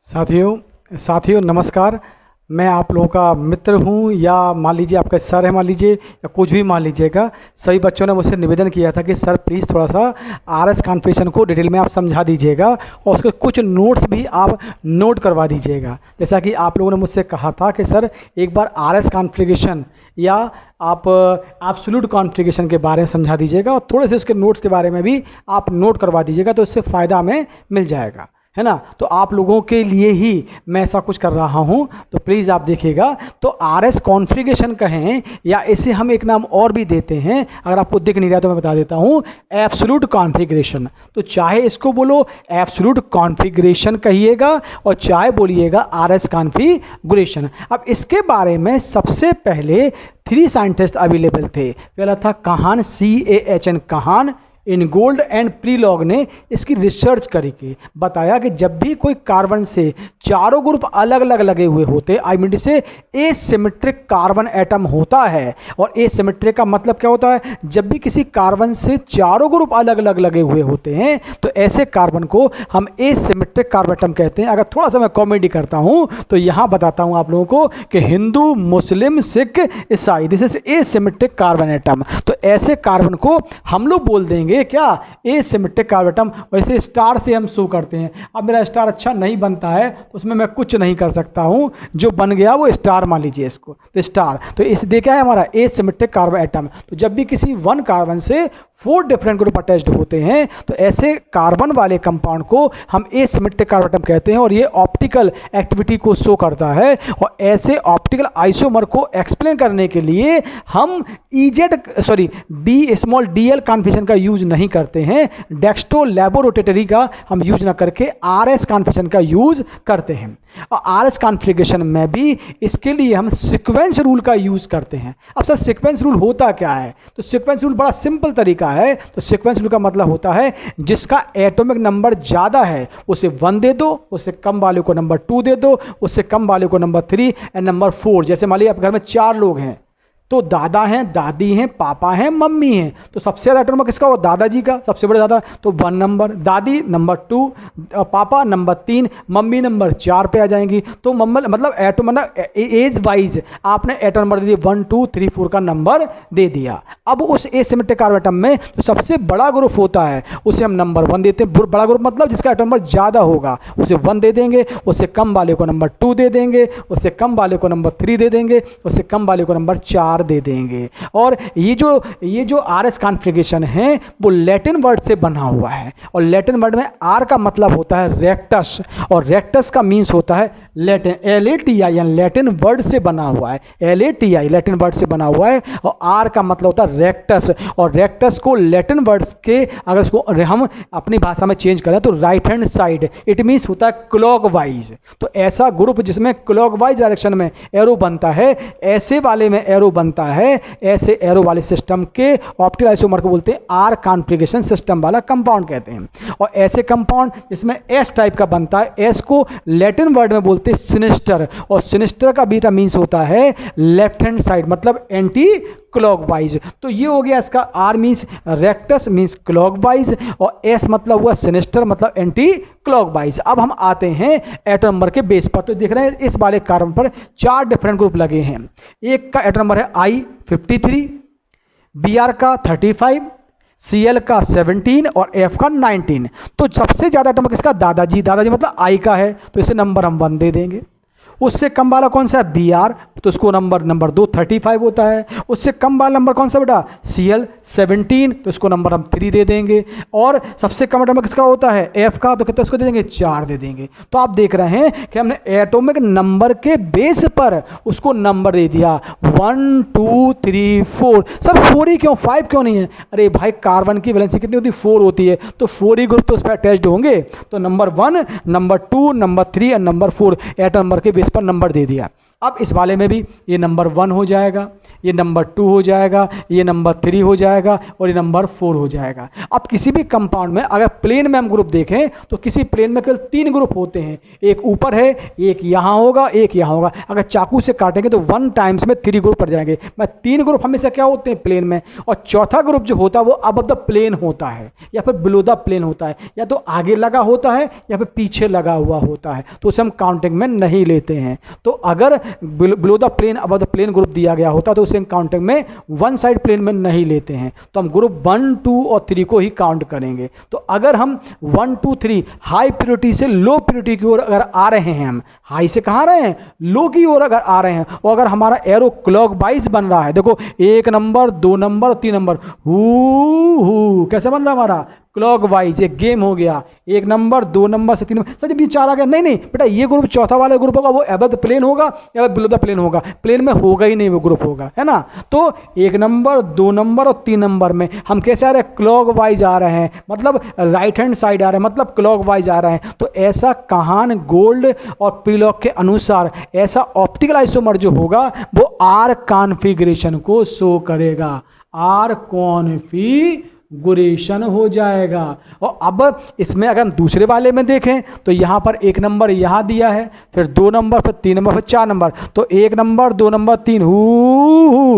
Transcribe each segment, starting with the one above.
साथियों नमस्कार। मैं आप लोगों का मित्र हूं, या मान लीजिए आपका सर है, मान लीजिए, या कुछ भी मान लीजिएगा। सभी बच्चों ने मुझसे निवेदन किया था कि सर प्लीज़ थोड़ा सा आरएस कॉन्फ़िगरेशन को डिटेल में आप समझा दीजिएगा और उसके कुछ नोट्स भी आप नोट करवा दीजिएगा। जैसा कि आप लोगों ने मुझसे कहा था कि सर एक बार आरएस कॉन्फ़िगरेशन या आप एब्सोल्यूट कॉन्फ़िगरेशन के बारे में समझा दीजिएगा और थोड़े से उसके नोट्स के बारे में भी आप नोट करवा दीजिएगा, तो इससे फ़ायदा हमें मिल जाएगा, है ना। तो आप लोगों के लिए ही मैं ऐसा कुछ कर रहा हूं, तो प्लीज़ आप देखिएगा। तो आरएस कॉन्फ़िगरेशन कहें या इसे हम एक नाम और भी देते हैं, अगर आपको दिख नहीं रहा तो मैं बता देता हूं, एब्सोल्यूट कॉन्फ़िगरेशन। तो चाहे इसको बोलो एब्सोल्यूट कॉन्फ़िगरेशन कहिएगा और चाहे बोलिएगा आरएस कॉन्फ़िगरेशन। अब इसके बारे में सबसे पहले 3 साइंटिस्ट अवेलेबल थे। पहला था कहान, CAHN कहान। इनगोल्ड एंड प्रीलॉग ने इसकी रिसर्च करके बताया कि जब भी कोई कार्बन से चारों ग्रुप अलग अलग लगे हुए होते, आई मीन से एसिमेट्रिक कार्बन एटम होता है। और एसिमेट्रिक का मतलब क्या होता है? जब भी किसी कार्बन से चारों ग्रुप अलग अलग लगे हुए होते हैं तो ऐसे कार्बन को हम एसिमेट्रिक कार्बन एटम कहते हैं। अगर थोड़ा सा मैं कॉमेडी करता हूं तो यहां बताता हूं आप लोगों को कि हिंदू, मुस्लिम, सिख, ईसाई, this is asymmetric carbon atom. तो ऐसे कार्बन को हम लोग बोल देंगे क्या? Asymmetric carbon atom. वैसे स्टार से हम शो करते हैं। अब मेरा स्टार अच्छा नहीं बनता है तो उसमें मैं कुछ नहीं कर सकता हूं, जो बन गया वो स्टार मान लीजिए इसको, तो स्टार। तो इस देखा है हमारा एसिमेट्रिक कार्बन एटम। तो जब भी किसी वन कार्बन से 4 डिफरेंट ग्रुप अटैच्ड होते हैं तो ऐसे कार्बन वाले कंपाउंड को हम एसिमेट्रिक कार्बन एटम कहते हैं और ये ऑप्टिकल एक्टिविटी को शो करता है। और ऐसे ऑप्टिकल आइसोमर को एक्सप्लेन करने के लिए हम DL कॉन्फ़िगरेशन का यूज नहीं करते हैं, डेक्स्ट्रो लैबोरेटरी का हम यूज ना करके आरएस कॉन्फ़िगरेशन का यूज करते हैं। और आरएस कॉन्फ़िगरेशन में भी इसके लिए हम सीक्वेंस रूल का यूज करते हैं। अब सर सीक्वेंस रूल होता क्या है? तो सीक्वेंस रूल बड़ा सिंपल तरीका है। तो सीक्वेंस रूल का मतलब होता है जिसका एटॉमिक नंबर ज़्यादा है उसे 1 दे दो, उससे कम वाले को नंबर 2 दे दो, उससे कम वाले को नंबर 3 एंड नंबर 4। जैसे मान लीजिए आप घर में 4 लोग हैं, तो दादा हैं, दादी हैं, पापा हैं, मम्मी हैं। तो सबसे ज़्यादा एटॉमिक किसका? वो दादाजी का, सबसे बड़े दादा। तो 1 नंबर, दादी नंबर 2, पापा नंबर 3, मम्मी नंबर 4 पे आ जाएंगी। तो मतलब एटम एज वाइज आपने एटम नंबर दे दिया, 1 2 3 4 का नंबर दे दिया। अब उस एसिमेट्रिक कार्बन एटम में जो सबसे बड़ा ग्रुप होता है उसे हम नंबर 1 देते हैं। बड़ा ग्रुप मतलब जिसका एटम नंबर ज़्यादा होगा उसे 1 दे देंगे, उससे कम वाले को नंबर 2 दे देंगे, उससे कम वाले को नंबर 3 दे देंगे, उससे कम वाले को नंबर 4 दे देंगे। और ये जो आरएस कॉन्फ़िगरेशन है वो लैटिन वर्ड से बना हुआ है। और लैटिन वर्ड में आर का मतलब होता है रेक्टस, और रेक्टस का मीन्स होता है लैटिन, LATI, लैटिन वर्ड से बना हुआ है। LATI लैटिन वर्ड से बना हुआ है और आर का मतलब होता है रेक्टस। और रेक्टस को लैटिन वर्ड्स के अगर उसको हम अपनी भाषा में चेंज करें तो right hand side, it means होता है क्लॉकवाइज। तो ऐसा ग्रुप जिसमें क्लॉकवाइज डायरेक्शन में एरो बनता है, ऐसे वाले में एरो बनता है, ऐसे एरो वाले सिस्टम के ऑप्टिकल आइसोमर को बोलते हैं आर कॉन्फ़िगरेशन सिस्टम वाला कंपाउंड कहते हैं। और ऐसे कंपाउंड जिसमें एस टाइप का बनता है, एस को लैटिन वर्ड में बोलते हैं सिनिस्टर। और सिनिस्टर का बीटा मीन्स होता है लेफ्ट हैंड साइड, मतलब एंटी क्लॉकवाइज। तो ये हो गया इसका R means rectus means clockwise और एस मतलब हुआ सिनिस्टर मतलब एंटी क्लॉकवाइज। अब हम आते हैं एटम नंबर के बेस पर। तो देख रहे हैं इस वाले कार्बन पर 4 डिफरेंट ग्रुप लगे हैं। एक का एटम नंबर है I53, Br का 35, Cl का 17 और F का 19। तो सबसे ज़्यादा एटम किसका? दादाजी। दादाजी मतलब I का है तो इसे नंबर हम 1 दे देंगे। उससे कम वाला कौन सा है? Br, तो उसको नंबर 2 35 होता है। उससे कम वाला नंबर कौन सा बेटा? Cl 17, तो इसको नंबर हम 3 दे देंगे। और सबसे कम एटॉमिक किसका होता है? F का, तो कितना उसको दे देंगे? 4 दे देंगे। तो आप देख रहे हैं कि हमने एटॉमिक नंबर के बेस पर उसको नंबर दे दिया 1 2 3 4। सर 4 ही क्यों, 5 क्यों नहीं है? अरे भाई कार्बन की वैलेंसी कितनी होती है? 4 होती है, तो 4 ही ग्रुप तो उस पर अटैच्ड होंगे। तो नंबर 1, नंबर 2, नंबर 3 और नंबर 4 एटम नंबर के बेस पर नंबर दे दिया। अब इस वाले में भी ये नंबर 1 हो जाएगा, ये नंबर 2 हो जाएगा, ये नंबर 3 हो जाएगा और ये नंबर 4 हो जाएगा। अब किसी भी कंपाउंड में अगर प्लेन में हम ग्रुप देखें तो किसी प्लेन में केवल 3 ग्रुप होते हैं, एक ऊपर है, एक यहाँ होगा, एक यहाँ होगा। अगर चाकू से काटेंगे तो 1 टाइम्स में 3 ग्रुप पड़ जाएंगे। मैं 3 ग्रुप हमेशा क्या होते हैं प्लेन में, और चौथा ग्रुप जो होता है वो अबव द प्लेन होता है या फिर बिलो द प्लेन होता है, या तो आगे लगा होता है या फिर पीछे लगा हुआ होता है, तो उसे हम काउंटिंग में नहीं लेते हैं। तो अगर below the plane above the plane group दिया गया होता तो उसे हम काउंटिंग में 1 साइड प्लेन में नहीं लेते हैं, तो हम ग्रुप 1, 2 और 3 को ही काउंट करेंगे। तो अगर हम 1, 2, 3 हाई प्योरिटी से लो प्योरिटी की ओर अगर आ रहे हैं, हम हाई से कहाँ आ रहे हैं, लो की ओर अगर आ रहे हैं, और अगर हमारा एरो क्लॉकवाइज बन रहा है, देखो 1 नंबर, 2 नंबर और 3 नंबर, कैसे बन रहा हमारा क्लॉकवाइज, एक गेम हो गया, 1 नंबर, 2 नंबर से 3 नंबर, सर जब ये 4 आ गया, नहीं बेटा, ये ग्रुप चौथा वाला ग्रुप होगा, वो अबव द प्लेन होगा या बिलो द प्लेन होगा, प्लेन में होगा ही नहीं वो ग्रुप होगा, है ना। तो 1 नंबर, 2 नंबर और 3 नंबर में हम कैसे आ रहे हैं, क्लॉकवाइज आ रहे हैं, मतलब राइट हैंड साइड आ रहे हैं, मतलब क्लॉकवाइज आ रहे हैं। तो ऐसा कहान गोल्ड और पीलॉक के अनुसार ऐसा ऑप्टिकल आइसोमर जो होगा वो आर कॉन्फ़िगरेशन को शो करेगा, आर कॉन्फ़िगरेशन हो जाएगा। और अब इसमें अगर हम दूसरे वाले में देखें तो यहाँ पर 1 नंबर यहाँ दिया है, फिर 2 नंबर, फिर 3 नंबर, फिर 4 नंबर, तो 1 नंबर, 2 नंबर, 3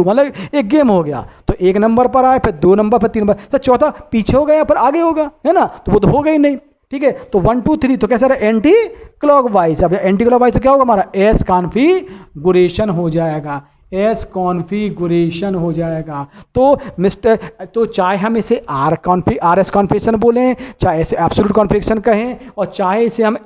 मतलब एक गेम हो गया। तो 1 नंबर पर आए, फिर 2 नंबर, फिर 3 नंबर, तो चौथा पीछे हो गया या फिर आगे होगा, है ना, तो वो तो होगा ही नहीं। ठीक है, तो 1, 2, 3 तो कैसा रहा, एंटी क्लॉकवाइज। अब एंटी क्लॉकवाइज तो क्या होगा हमारा, एस कॉन्फ़िगरेशन हो जाएगा, एस कॉन्फ़िगरेशन हो जाएगा। तो चाहे हम इसे आर एस कॉन्फ़िगरेशन बोलें, चाहे इसे एब्सोल्यूट कॉन्फ़िगरेशन कहें, और चाहे इसे हम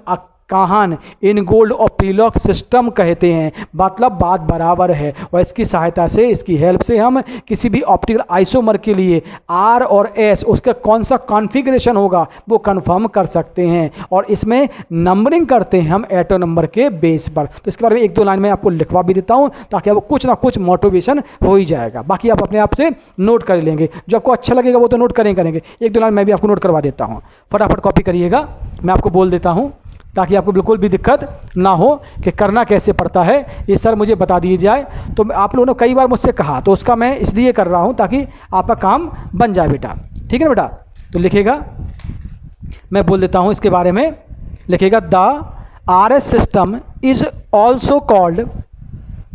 कहान इन गोल्ड और पीलॉक सिस्टम कहते हैं, मतलब बात बराबर है। और इसकी सहायता से, इसकी हेल्प से हम किसी भी ऑप्टिकल आइसोमर के लिए आर और एस उसका कौन सा कॉन्फ़िगरेशन होगा वो कंफर्म कर सकते हैं। और इसमें नंबरिंग करते हैं हम एटो नंबर के बेस पर। तो इसके बारे में 1-2 लाइन में आपको लिखवा भी देता हूँ ताकि आपको कुछ ना कुछ मोटिवेशन हो ही जाएगा, बाकी आप अपने आप से नोट कर लेंगे, जो आपको अच्छा लगेगा वो तो नोट करेंगे। 1-2 लाइन मैं भी आपको नोट करवा देता हूँ, फटाफट कॉपी करिएगा, मैं आपको बोल देता हूँ ताकि आपको बिल्कुल भी दिक्कत ना हो कि करना कैसे पड़ता है, ये सर मुझे बता दिए जाए। तो आप लोगों ने कई बार मुझसे कहा, तो उसका मैं इसलिए कर रहा हूँ ताकि आपका काम बन जाए बेटा, ठीक है ना बेटा। तो लिखेगा, मैं बोल देता हूँ इसके बारे में, लिखेगा the R S system is also called,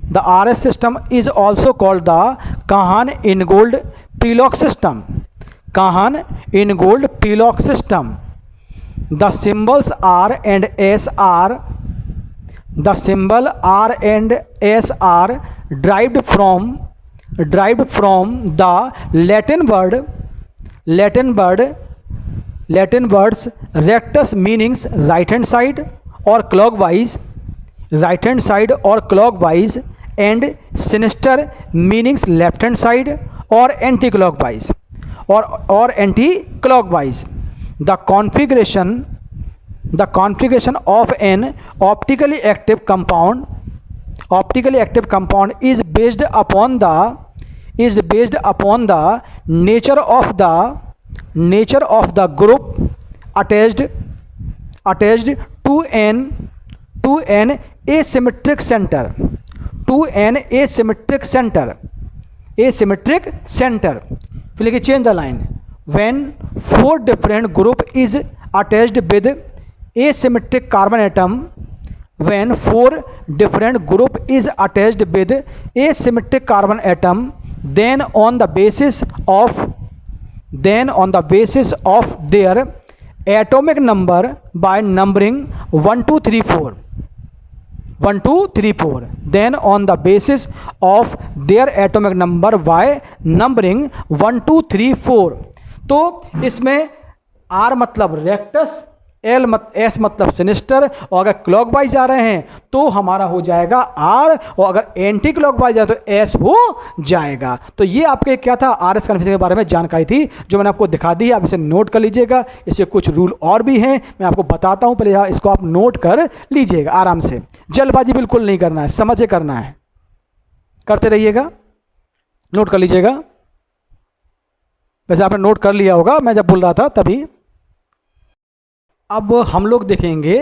the R S system is also called the Cahn Ingold Prelog system, Cahn Ingold Prelog system. The symbols R and S are, the symbol R and S are derived from the Latin words rectus meanings right hand side or clockwise, and sinister meanings left hand side or anti-clockwise, or anti-clockwise. The configuration of an optically active compound is based upon the nature of the group attached to an asymmetric center. फिर change the line. When 4 different group is attached with asymmetric carbon atom, when 4 different group is attached with asymmetric carbon atom, then on the basis of their atomic number by numbering 1, 2, 3, 4, then on the basis of their atomic number by numbering 1, 2, 3, 4. तो इसमें are मतलब rectus, S मतलब sinister, और अगर clockwise आ रहे हैं तो हमारा हो जाएगा आर, और अगर एंटी क्लॉकवाइज आए तो एस हो जाएगा। तो ये आपके क्या था, आर एस कॉन्फ़िगरेशन के बारे में जानकारी थी जो मैंने आपको दिखा दी है। आप इसे नोट कर लीजिएगा, इससे कुछ रूल और भी हैं मैं आपको बताता हूँ, पहले इसको आप नोट कर लीजिएगा आराम से, जल्दबाजी बिल्कुल नहीं करना है, समझ के करना है, करते रहिएगा, नोट कर लीजिएगा। वैसे आपने नोट कर लिया होगा मैं जब बोल रहा था तभी। अब हम लोग देखेंगे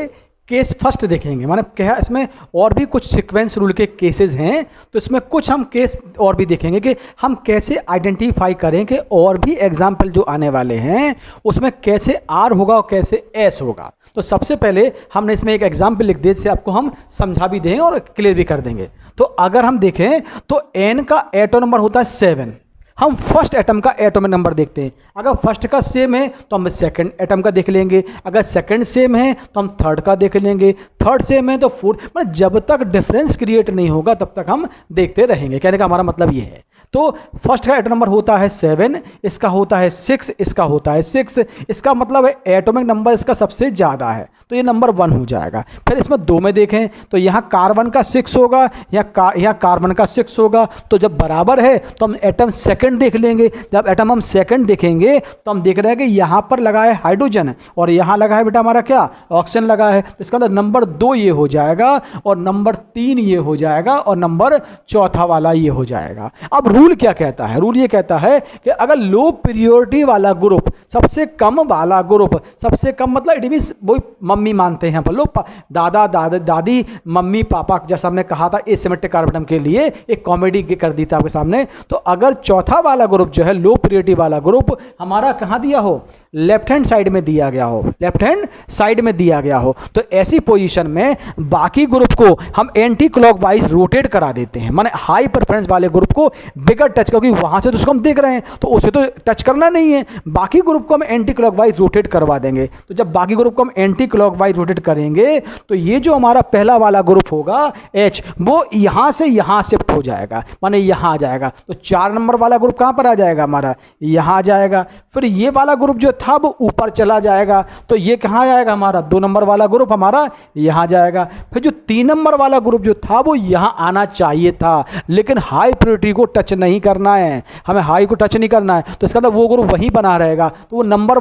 केस फर्स्ट देखेंगे, माने क्या इसमें और भी कुछ सीक्वेंस रूल के केसेस हैं, तो इसमें कुछ हम केस और भी देखेंगे कि हम कैसे आइडेंटिफाई करें कि और भी एग्जाम्पल जो आने वाले हैं उसमें कैसे आर होगा और कैसे एस होगा। तो सबसे पहले हमने इसमें एक एग्जाम्पल लिख दिया जिससे आपको हम समझा भी देंगे और क्लियर भी कर देंगे। तो अगर हम देखें तो एन का एटॉमिक नंबर होता है 7, हम फर्स्ट एटम का एटॉमिक नंबर देखते हैं। अगर फर्स्ट का सेम है तो हम सेकंड एटम का देख लेंगे, अगर सेकंड सेम है तो हम थर्ड का देख लेंगे, थर्ड सेम है तो फोर्थ, मतलब जब तक डिफरेंस क्रिएट नहीं होगा तब तक हम देखते रहेंगे। कहने का हमारा मतलब ये है। तो फर्स्ट का एटॉमिक नंबर होता है 7, इसका होता है 6, इसका होता है 6, इसका मतलब है एटॉमिक नंबर इसका सबसे ज़्यादा है, तो ये नंबर 1 हो जाएगा। फिर इसमें 2 में देखें तो यहाँ कार्बन का 6 होगा, यहाँ कार्बन का 6 होगा, तो जब बराबर है तो हम एटम सेकंड देख लेंगे। जब एटम हम सेकंड देखेंगे तो हम देख रहे हैं कि यहाँ पर लगा है हाइड्रोजन और यहाँ लगा है बेटा हमारा क्या, ऑक्सीजन लगा है, तो इसका मतलब नंबर 2 ये हो जाएगा और नंबर 3 ये हो जाएगा और नंबर चौथा वाला ये हो जाएगा। अब रूल क्या कहता है? रूल ये कहता है कि अगर लो पीरियोडिटी वाला ग्रुप, सबसे कम वाला ग्रुप, सबसे कम मतलब इट मींस वही मम्मी मानते हैं लोग, दादा दादी मम्मी पापा, जैसा हमने कहा था एसिमेट्रिक कार्बन के लिए एक कॉमेडी कर दी था आपके सामने। तो अगर चौथा वाला ग्रुप जो है लो पीरियोडिटी वाला ग्रुप हमारा कहाँ दिया हो, लेफ्ट हैंड साइड में दिया गया हो, लेफ्ट हैंड साइड में दिया गया हो, तो ऐसी पोजीशन में बाकी ग्रुप को हम एंटी क्लॉकवाइज रोटेट करा देते हैं। माने हाई प्रेफरेंस वाले ग्रुप को बिगर टच, क्योंकि वहां से तो उसको हम देख रहे हैं तो उसे तो टच करना नहीं है, बाकी ग्रुप को हम एंटी क्लॉकवाइज रोटेट करवा देंगे। तो जब बाकी ग्रुप को हम एंटी क्लॉकवाइज रोटेट करेंगे तो ये जो हमारा पहला वाला ग्रुप होगा H, वो यहां से यहां शिफ्ट हो जाएगा, माने यहां आ जाएगा। तो 4 नंबर वाला ग्रुप कहां पर आ जाएगा हमारा, यहां आ जाएगा। फिर ये वाला ग्रुप जो था वो ऊपर चला जाएगा, तो ये कहां जाएगा हमारा, 2 नंबर वाला ग्रुप हमारा यहां जाएगा। फिर जो 3 नंबर वाला ग्रुप जो था वो यहां आना चाहिए था, लेकिन हाई प्रायोरिटी को टच नहीं करना है, हमें हाई को टच नहीं करना है, तो इसका मतलब वो ग्रुप वहीं बना रहेगा, तो वो नंबर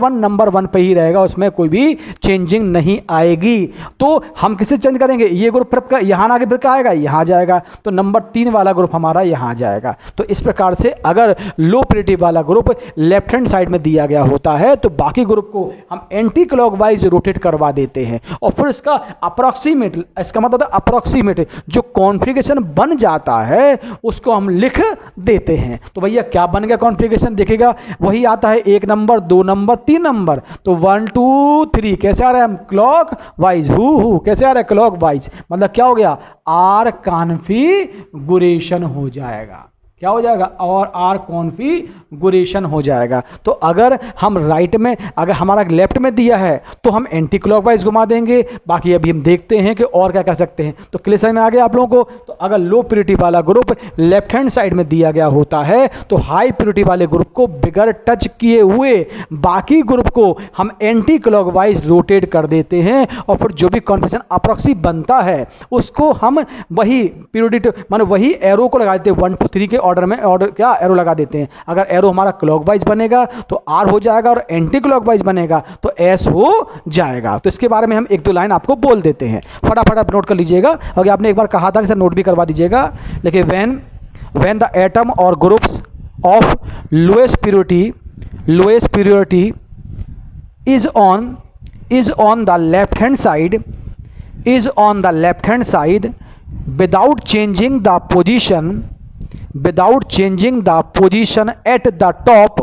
1 पे ही रहेगा, उसमें कोई भी चेंजिंग नहीं आएगी। तो हम किसे चेंज करेंगे, ये ग्रुप फिर यहां आगे फिर आएगा, यहां जाएगा, तो नंबर 3 वाला ग्रुप हमारा यहां जाएगा। तो इस प्रकार से अगर लो प्रायोरिटी वाला ग्रुप लेफ्ट हैंड साइड में दिया गया होता है तो बाकी ग्रुप को हम एंटी क्लॉकवाइज रोटेट करवा देते हैं और फिर इसका अप्रोक्सीमेट, इसका मतलब अप्रोक्सीमेट जो कॉन्फ़िगरेशन बन जाता है उसको हम लिख देते हैं। तो भैया क्या बन गया कॉन्फ़िगरेशन, देखेगा वही आता है 1 नंबर 2 नंबर 3 नंबर, तो 1 2 3 कैसे आ रहा है, हम क्लॉक वाइज, हु कैसे आ रहा है क्लॉक वाइज, मतलब क्या हो गया, आर कॉन्फ़िगरेशन हो जाएगा, क्या हो जाएगा, और आर कॉन्फ़िगरेशन हो जाएगा। तो अगर हम राइट में, अगर हमारा लेफ्ट में दिया है तो हम एंटी क्लॉकवाइज घुमा देंगे, बाकी अभी हम देखते हैं कि और क्या कर सकते हैं। तो क्लियर समझ में आ गया आप लोगों को। तो अगर लो प्रायोरिटी वाला ग्रुप लेफ्ट हैंड साइड में दिया गया होता है तो हाई प्रायोरिटी वाले ग्रुप को बिगर टच किए हुए बाकी ग्रुप को हम एंटी क्लॉकवाइज रोटेट कर देते हैं और फिर जो भी कॉन्फ़िगरेशन अप्रॉक्सी बनता है उसको हम वही पीरियोडिक माने वही एरो को लगा देते हैं, 1 2 3 के ऑर्डर में, ऑर्डर क्या एरो लगा देते हैं। अगर एरो हमारा क्लॉकवाइज बनेगा तो आर हो जाएगा और एंटी क्लॉकवाइज बनेगा तो एस हो जाएगा। तो इसके बारे में हम 1 2 लाइन आपको बोल देते हैं, फटाफट आप नोट कर लीजिएगा। अगर आपने एक बार कहा था कि सर नोट भी करवा दीजिएगा, लेकिन व्हेन द एटम और groups of lowest purity is on the left hand side without changing the position at the top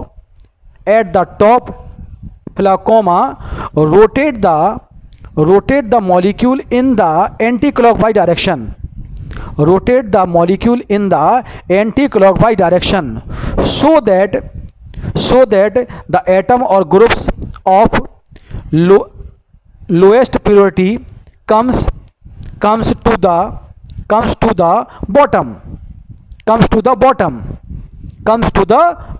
comma rotate the molecule in the anti-clockwise direction, so that the atom or groups of lowest purity comes to the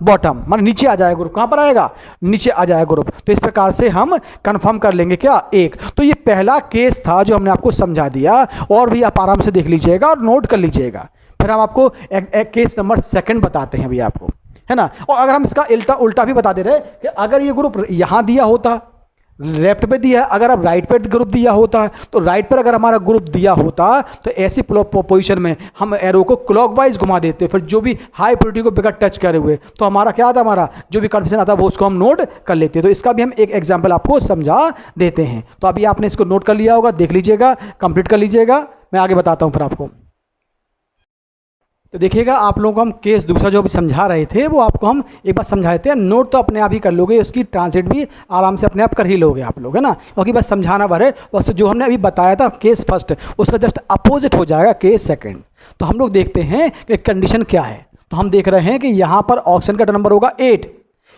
bottom, मान नीचे आ जाएगा group, कहां पर आएगा, नीचे आ जाएगा group. तो इस प्रकार से हम कंफर्म कर लेंगे क्या, एक। तो ये पहला केस था जो हमने आपको समझा दिया, और भी आप आराम से देख लीजिएगा और नोट कर लीजिएगा। फिर हम आपको एक केस नंबर 2 बताते हैं भैया आपको, है ना। और अगर हम इसका उल्टा भी बता दे रहे कि अगर ये ग्रुप यहां दिया होता लेफ्ट पे दिया है, अगर अब राइट पे ग्रुप दिया होता है तो राइट पर अगर हमारा ग्रुप दिया होता तो ऐसी पोजीशन में हम एरो को क्लॉकवाइज घुमा देते, फिर जो भी हाई प्योरिटी को बिगर टच करे हुए तो हमारा क्या आता, हमारा जो भी कन्फ्यूजन आता है वो उसको हम नोट कर लेते हैं। तो इसका भी हम एक एग्जाम्पल आपको समझा देते हैं। तो अभी आपने इसको नोट कर लिया होगा, देख लीजिएगा, कंप्लीट कर लीजिएगा, मैं आगे बताता हूँ फिर आपको। तो देखिएगा आप लोगों को हम केस दूसरा जो भी समझा रहे थे वो आपको हम एक बार समझाए थे, नोट तो अपने आप ही कर लोगे, उसकी ट्रांसलेट भी आराम से अपने आप कर ही लोगे आप लोग, है ना, क्योंकि बस समझाना भर है। बस जो हमने अभी बताया था केस फर्स्ट उसका जस्ट अपोजिट हो जाएगा केस सेकंड। तो हम लोग देखते हैं कि कंडीशन क्या है। तो हम देख रहे हैं कि यहाँ पर ऑक्सीजन का नंबर होगा 8,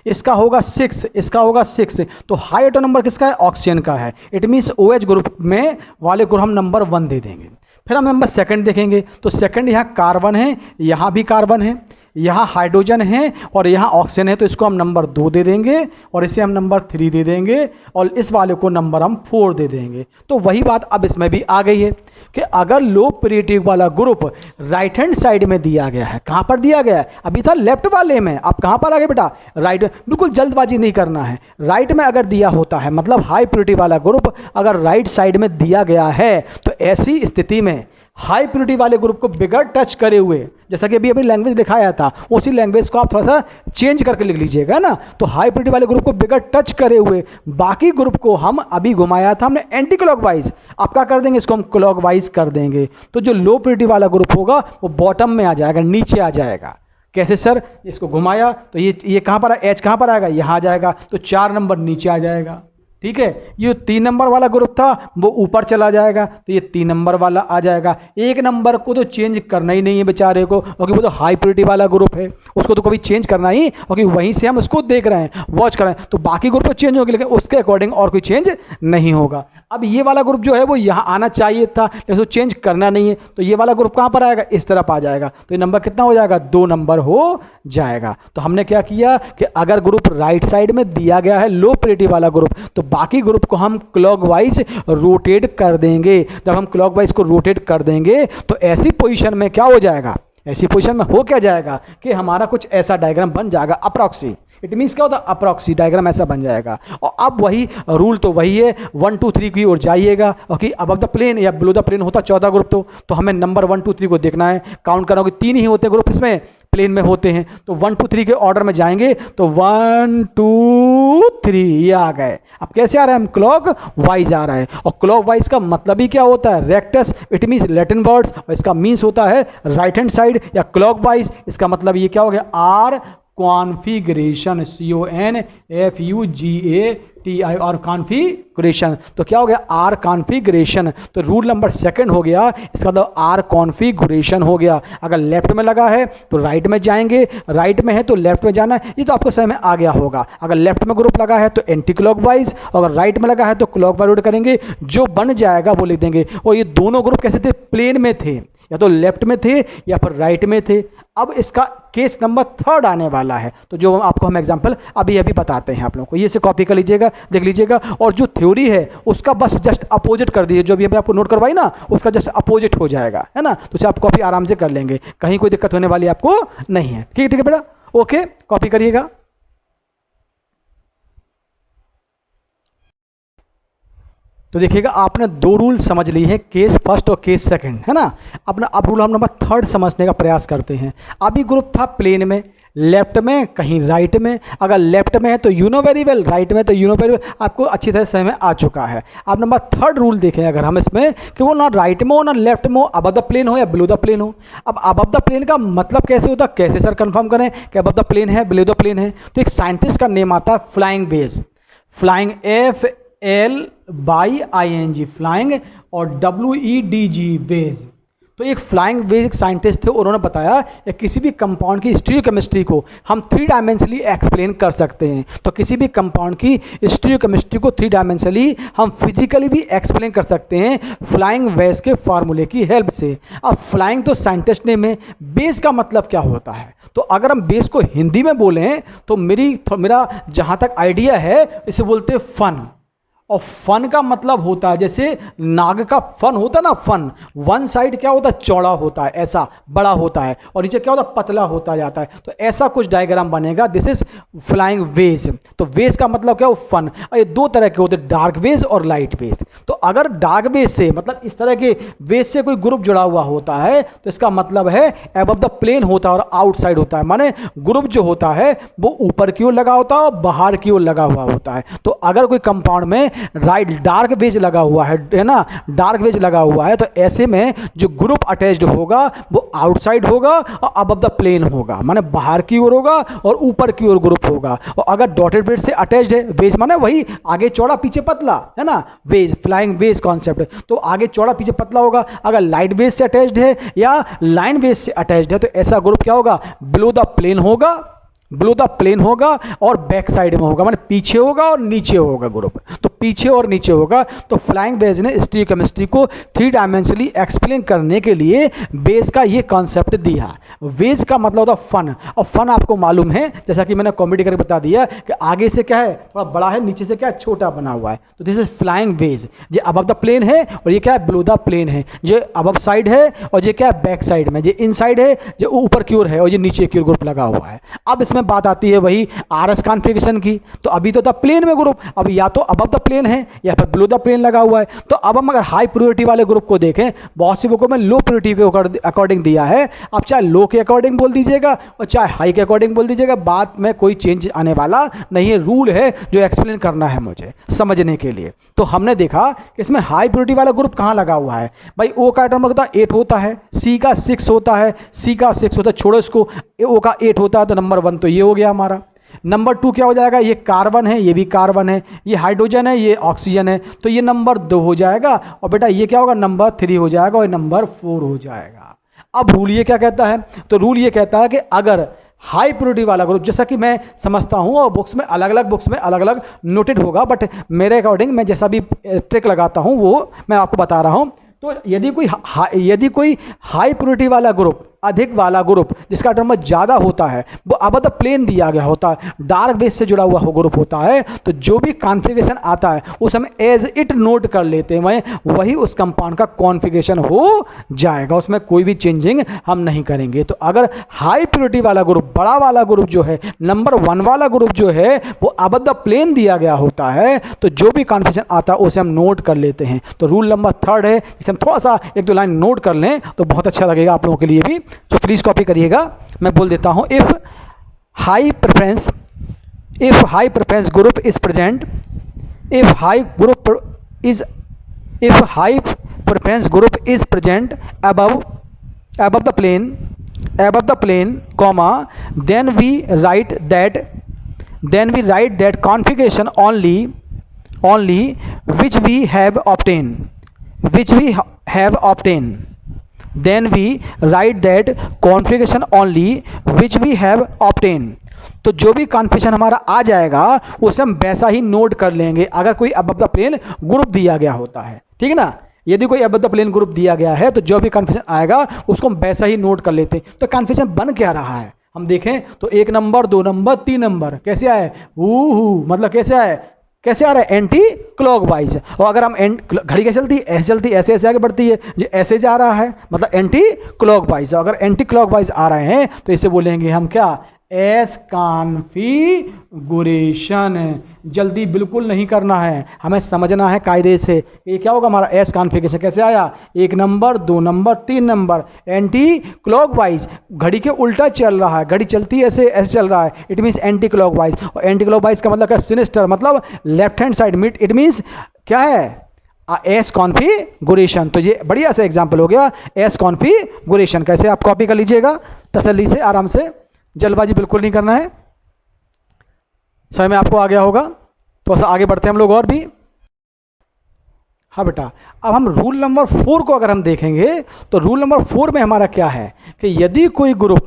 इसका होगा 6, इसका होगा 6, तो हाई एटॉमिक नंबर किसका है, ऑक्सीजन का है। इट मीन्स OH ग्रुप में वाले को हम नंबर 1 दे देंगे। फिर हम नंबर सेकंड देखेंगे तो सेकंड यहाँ कार्बन है, यहाँ भी कार्बन है, यहाँ हाइड्रोजन है और यहाँ ऑक्सीजन है, तो इसको हम नंबर 2 दे देंगे और इसे हम नंबर 3 दे देंगे और इस वाले को नंबर हम 4 दे देंगे। तो वही बात अब इसमें भी आ गई है कि अगर लो प्योरिटी वाला ग्रुप राइट हैंड साइड में दिया गया है, कहाँ पर दिया गया है, अभी था लेफ्ट वाले में, अब कहाँ पर आ गए बेटा, राइट। बिल्कुल जल्दबाजी नहीं करना है, राइट में अगर दिया होता है मतलब हाई प्योरिटी वाला ग्रुप अगर राइट साइड में दिया गया है तो ऐसी स्थिति में हाई प्योरिटी वाले ग्रुप को बिगर टच करे हुए, जैसा कि अभी लैंग्वेज दिखाया था उसी लैंग्वेज को आप थोड़ा सा चेंज करके लिख लीजिएगा ना। तो हाई प्योरिटी वाले ग्रुप को बिगर टच करे हुए बाकी ग्रुप को हम अभी घुमाया था हमने एंटी क्लॉकवाइज, आप क्या कर देंगे, इसको हम क्लॉकवाइज कर देंगे। तो जो लो प्योरिटी वाला ग्रुप होगा वो बॉटम में आ जाएगा, नीचे आ जाएगा। कैसे सर, इसको घुमाया तो ये कहाँ पर, एच कहाँ पर आएगा, यहाँ आ जाएगा, तो 4 नंबर नीचे आ जाएगा। ठीक है, ये 3 नंबर वाला ग्रुप था वो ऊपर चला जाएगा, तो ये 3 नंबर वाला आ जाएगा। 1 नंबर को तो चेंज करना ही नहीं है बेचारे को, क्योंकि वो तो हाई प्योरिटी वाला ग्रुप है, उसको तो कभी चेंज करना ही, क्योंकि वहीं से हम उसको देख रहे हैं, वॉच कर रहे हैं। तो बाकी ग्रुप तो चेंज होगी लेकिन उसके अकॉर्डिंग और कोई चेंज नहीं होगा। अब ये वाला ग्रुप जो है वो यहाँ आना चाहिए था लेकिन उसको चेंज करना नहीं है, तो ये वाला ग्रुप कहाँ पर आएगा, इस तरफ आ जाएगा। तो ये नंबर कितना हो जाएगा, 2 नंबर हो जाएगा। तो हमने क्या किया कि अगर ग्रुप राइट साइड में दिया गया है लो प्योरिटी वाला ग्रुप तो बाकी ग्रुप को हम क्लॉकवाइज रोटेट कर देंगे। जब हम क्लॉकवाइज को रोटेट कर देंगे तो ऐसी पोजीशन में क्या हो जाएगा, ऐसी पोजीशन में हो क्या जाएगा कि हमारा कुछ ऐसा डायग्राम बन जाएगा अप्रॉक्सी। इट मीन्स क्या होता है, अप्रॉक्सी डायग्राम ऐसा बन जाएगा। और अब वही रूल तो वही है, 1 2 3 की ओर जाइएगा, ओके। अबव द प्लेन या बिलो द प्लेन होता 14 ग्रुप, तो हमें नंबर 1 2 3 को देखना है, काउंट करना होगा। 3 ही होते ग्रुप इसमें प्लेन में होते हैं, तो 1 2 3 के ऑर्डर में जाएंगे तो 1 2 3 ये आ गए। अब कैसे आ रहा है, हम क्लॉक वाइज आ रहा है। और क्लॉक वाइज का मतलब ही क्या होता है, rectus, it means Latin words, और इसका मीन्स होता है राइट हैंड साइड या क्लॉक वाइज। इसका मतलब ये क्या हो गया, आर कॉन्फ़िगरेशन, CONFUGATI और कॉन्फ़िगरेशन। तो क्या हो गया, आर कॉन्फ़िगरेशन। तो रूल नंबर 2 हो गया, इसका मतलब आर कॉन्फ़िगरेशन हो गया। अगर लेफ्ट में लगा है तो राइट में जाएंगे, राइट में है तो लेफ्ट में जाना है, ये तो आपको समझ में आ गया होगा। अगर लेफ्ट में ग्रुप लगा है तो एंटी क्लॉकवाइज, अगर राइट में लगा है तो क्लॉकवाइज रोटेट करेंगे, जो बन जाएगा वो लिख देंगे। और ये दोनों ग्रुप कैसे थे, प्लेन में थे, या तो लेफ्ट में थे या फिर राइट में थे। अब इसका केस नंबर 3 आने वाला है, तो जो आपको हम एग्जांपल अभी बताते हैं आप लोगों को, ये से कॉपी कर लीजिएगा, देख लीजिएगा। और जो थ्योरी है उसका बस जस्ट अपोजिट कर दीजिए, जो भी अभी आपको नोट करवाई ना उसका जस्ट अपोजिट हो जाएगा, है ना। तो उसे आप कॉपी आराम से कर लेंगे, कहीं कोई दिक्कत होने वाली आपको नहीं है। ठीक है बेटा, ओके, कॉपी करिएगा। तो देखिएगा आपने 2 रूल समझ लिए हैं, केस फर्स्ट और केस सेकंड, है ना। अपना अब रूल हम नंबर 3 समझने का प्रयास करते हैं। अभी ग्रुप था प्लेन में, लेफ्ट में, कहीं राइट में। अगर लेफ्ट में है तो you know very well, right में तो यू नो वेरी वेल, आपको अच्छी तरह समझ में आ चुका है। अब नंबर 3 रूल देखें अगर हम इसमें कि वो ना राइट में हो ना लेफ्ट में हो, अबव द प्लेन हो या बिलो द प्लेन हो। अब अबव द प्लेन का मतलब कैसे होता है, कैसे सर कंफर्म करें कि अबव द प्लेन है बिलो द प्लेन है। तो एक साइंटिस्ट का नेम आता है flying wedge, flying FLYING flying, और WEDG वेज। तो एक फ्लाइंग वेज एक साइंटिस्ट थे, उन्होंने बताया कि किसी भी कंपाउंड की स्टीरियोकेमिस्ट्री को हम 3 डायमेंशनली एक्सप्लेन कर सकते हैं। तो किसी भी कंपाउंड की स्टीरियोकेमिस्ट्री को 3 डायमेंशनली हम फिजिकली भी एक्सप्लेन कर सकते हैं फ्लाइंग वेज के फार्मूले की हेल्प से। अब फ्लाइंग तो साइंटिस्ट नेम है, बेस का मतलब क्या होता है, तो अगर हम बेस को हिंदी में बोलें तो मेरा जहाँ तक आइडिया है इसे बोलते हैं फन, और फन का मतलब होता है जैसे नाग का फन होता है ना, फन वन साइड क्या होता है, चौड़ा होता है, ऐसा बड़ा होता है, और नीचे क्या होता है, पतला होता जाता है। तो ऐसा कुछ डायग्राम बनेगा, दिस इज फ्लाइंग वेज। तो वेज का मतलब क्या हो, फन। ये दो तरह के होते हैं, डार्क वेज और लाइट वेज। तो अगर डार्क वेज से मतलब इस तरह के वेज से कोई ग्रुप जुड़ा हुआ होता है तो इसका मतलब है अबव द प्लेन होता है और आउटसाइड होता है, माने ग्रुप जो होता है वो ऊपर की ओर लगा होता है और बाहर की ओर लगा हुआ होता है। तो अगर कोई कंपाउंड में राइट डार्क वेज लगा हुआ है ना, डार्क वेज लगा हुआ है, तो ऐसे में जो ग्रुप अटैच्ड होगा वो आउटसाइड होगा और अबव द प्लेन होगा, माने बाहर की ओर होगा और ऊपर की ओर ग्रुप होगा। और अगर डॉटेड वेज से अटैच्ड है, वेज माने वही आगे चौड़ा पीछे पतला है ना, वेज फ्लाइंग वेज कॉन्सेप्ट, तो आगे चौड़ा पीछे पतला होगा। अगर लाइट वेज से अटैच्ड है या लाइन वेज से अटैच्ड है तो ऐसा ग्रुप क्या होगा, बिलो द प्लेन होगा, बिलो द प्लेन होगा और बैक साइड में होगा, मतलब पीछे होगा और नीचे होगा ग्रुप, तो पीछे और नीचे होगा। तो फ्लाइंग बेस ने स्टीरियोकेमिस्ट्री को थ्री डायमेंशनली एक्सप्लेन करने के लिए बेस का ये कॉन्सेप्ट दिया। वेज का मतलब होता फन, और फन आपको मालूम है जैसा कि मैंने कॉमेडी करके बता दिया कि आगे से क्या है थोड़ा बड़ा है, नीचे से क्या है छोटा बना हुआ है। तो दिस इज फ्लाइंग वेज, ये अबव द प्लेन है और ये क्या है बिलो द प्लेन है, जो अबव साइड है और ये क्या है बैक साइड में, ये इन साइड है, जो ऊपर की ओर है और ये नीचे की ओर ग्रुप लगा हुआ है। अब इसमें बात आती है वही आरएस कॉन्फ़िगरेशन की। तो अभी तो था प्लेन में ग्रुप, अब या तो अबव द प्लेन है या फिर बिलो द प्लेन लगा हुआ है। तो अब हम अगर हाई प्रियोरिटी वाले ग्रुप को देखें, बहुत सी बुकों में लो प्रियोरिटी के अकॉर्डिंग दिया है, आप चाहे लो के अकॉर्डिंग बोल दीजिएगा और चाहे हाई के अकॉर्डिंग बोल दीजिएगा, बात में कोई चेंज आने वाला नहीं है, रूल है जो एक्सप्लेन करना है मुझे समझने के लिए। तो हमने देखा कि इसमें हाई प्रियोरिटी वाला ग्रुप कहाँ लगा हुआ है भाई, ओ का एटॉमिक होता है 8 होता है, सी का 6 होता है, सी का 6 होता है, छोड़ो इसको, ओ का 8 होता है, तो नंबर 1 तो ये हो गया हमारा। नंबर 2 क्या हो जाएगा, ये कार्बन है, ये भी कार्बन है, ये हाइड्रोजन है, ये ऑक्सीजन है, तो ये नंबर 2 हो जाएगा। और बेटा ये क्या होगा, नंबर 3 हो जाएगा और ये नंबर 4 हो जाएगा। अब रूल ये क्या कहता है, तो रूल ये कहता है कि अगर हाई प्रियोरिटी वाला ग्रुप, जैसा कि मैं समझता हूं और बुक्स में अलग अलग नोटेड होगा, बट मेरे अकॉर्डिंग मैं जैसा भी ट्रिक लगाता हूं वो मैं आपको बता रहा हूं। तो यदि कोई हाई प्रियोरिटी वाला ग्रुप, अधिक वाला ग्रुप जिसका टर्म ज़्यादा होता है, वो अबव द प्लेन दिया गया होता है, डार्क बेस से जुड़ा हुआ ग्रुप होता है, तो जो भी कॉन्फ़िगरेशन आता है उस हम एज इट नोट कर लेते हैं, वही उस कंपाउंड का कॉन्फ़िगरेशन हो जाएगा, उसमें कोई भी चेंजिंग हम नहीं करेंगे। तो अगर हाई प्रियोरिटी वाला ग्रुप, बड़ा वाला ग्रुप जो है, नंबर 1 वाला ग्रुप जो है वो अबव द प्लेन दिया गया होता है, तो जो भी कॉन्फ़िगरेशन आता है उसे हम नोट कर लेते हैं। तो रूल नंबर 3 है, इसे हम थोड़ा सा 1-2 लाइन नोट कर लें तो बहुत अच्छा लगेगा आप लोगों के लिए भी, तो प्लीज कॉपी करिएगा। मैं बोल देता हूं, if high preference group is present, if high preference group is present above the plane comma, then we write that configuration only which we have obtained, then we write that configuration only which we have obtained। तो जो भी configuration हमारा आ जाएगा उसे हम वैसा ही note कर लेंगे अगर कोई अबव द प्लेन ग्रुप दिया गया होता है, ठीक है ना। यदि कोई अबव द प्लेन ग्रुप दिया गया है तो जो भी कॉन्फ़िगरेशन आएगा उसको हम वैसा ही नोट कर लेते हैं। तो कॉन्फ़िगरेशन बन क्या रहा है हम देखें तो 1 नंबर, 2 नंबर, 3 नंबर कैसे आए, मतलब कैसे आ रहा है, एंटी क्लॉकवाइज। और अगर हम घड़ी कैसे चलती है, ऐसे आगे बढ़ती है, जो ऐसे जा रहा है मतलब एंटी क्लॉकवाइज। अगर एंटी क्लॉकवाइज आ रहे हैं तो इसे बोलेंगे हम क्या, एस कॉन्फ़िगरेशन। जल्दी बिल्कुल नहीं करना है, हमें समझना है कायदे से। ये क्या होगा हमारा एस कॉन्फ़िगरेशन, कैसे आया, 1 number, 2 number, 3 number, anti clockwise, घड़ी के उल्टा चल रहा है, घड़ी चलती है ऐसे चल रहा है, इट मीन्स एंटी क्लॉकवाइज। और एंटी क्लॉकवाइज का मतलब क्या, सिनिस्टर, मतलब left hand side, it means क्या है, एस कॉन्फ़िगरेशन। तो ये बढ़िया सा एग्जाम्पल हो गया एस कॉन्फ़िगरेशन। कैसे आप कॉपी कर लीजिएगा तसल्ली से, आराम से, जल्दबाजी बिल्कुल नहीं करना है। समझ में आपको आ गया होगा, तो ऐसा आगे बढ़ते हैं हम लोग और भी। हाँ बेटा, अब हम रूल नंबर 4 को अगर हम देखेंगे तो रूल नंबर 4 में हमारा क्या है कि यदि कोई ग्रुप